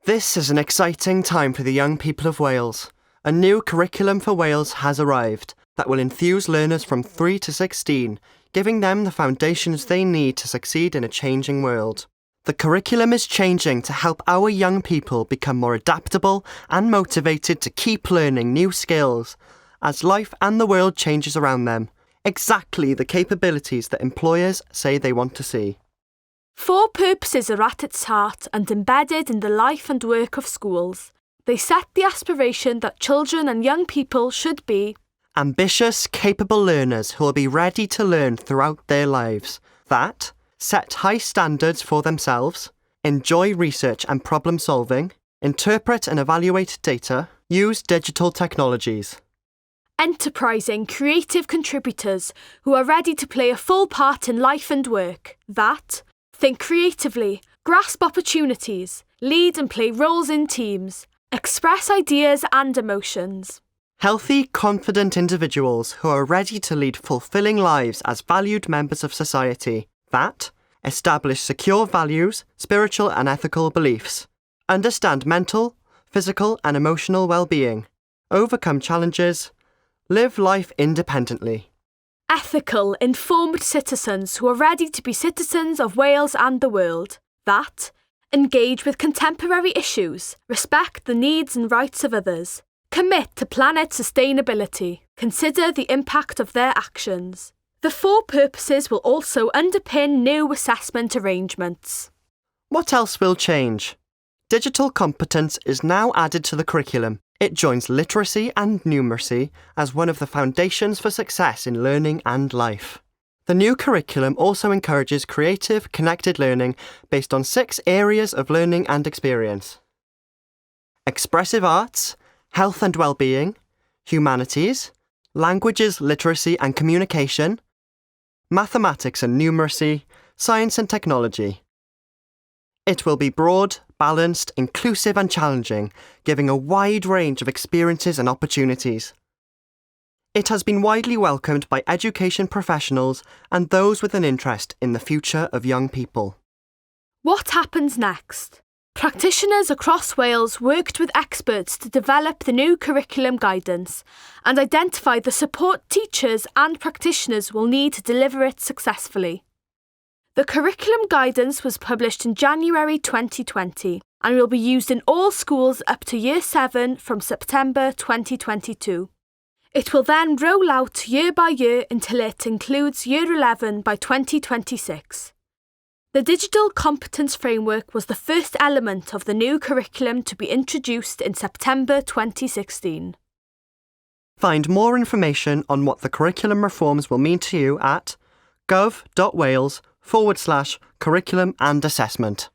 This is an exciting time for the young people of Wales. A new curriculum for Wales has arrived that will enthuse learners from 3 to 16, giving them the foundations they need to succeed in a changing world. The curriculum is changing to help our young people become more adaptable and motivated to keep learning new skills as life and the world changes around them. Exactly the capabilities that employers say they want to see. 4 purposes are at its heart and embedded in the life and work of schools. They set the aspiration that children and young people should be ambitious, capable learners who will be ready to learn throughout their lives. That set high standards for themselves, enjoy research and problem solving, interpret and evaluate data, use digital technologies. enterprising, creative contributors who are ready to play a full part in life and work. That think creatively, grasp opportunities, lead and play roles in teams, express ideas and emotions. Healthy, confident individuals who are ready to lead fulfilling lives as valued members of society. That establish secure values, spiritual and ethical beliefs. Understand mental, physical and emotional well-being. Overcome challenges. Live life independently. Ethical, informed citizens who are ready to be citizens of Wales and the world. That engage with contemporary issues, respect the needs and rights of others, commit to planet sustainability, consider the impact of their actions. The 4 purposes will also underpin new assessment arrangements. What else will change? Digital competence is now added to the curriculum. It joins literacy and numeracy as one of the foundations for success in learning and life. The new curriculum also encourages creative, connected learning based on 6 areas of learning and experience. Expressive arts, health and well-being, humanities, languages, literacy and communication, mathematics and numeracy, science and technology. It will be broad, balanced, inclusive and challenging, giving a wide range of experiences and opportunities. It has been widely welcomed by education professionals and those with an interest in the future of young people. What happens next? Practitioners across Wales worked with experts to develop the new curriculum guidance and identify the support teachers and practitioners will need to deliver it successfully. The curriculum guidance was published in January 2020 and will be used in all schools up to Year 7 from September 2022. It will then roll out year by year until it includes Year 11 by 2026. The Digital Competence Framework was the first element of the new curriculum to be introduced in September 2016. Find more information on what the curriculum reforms will mean to you at gov.wales/curriculum and assessment.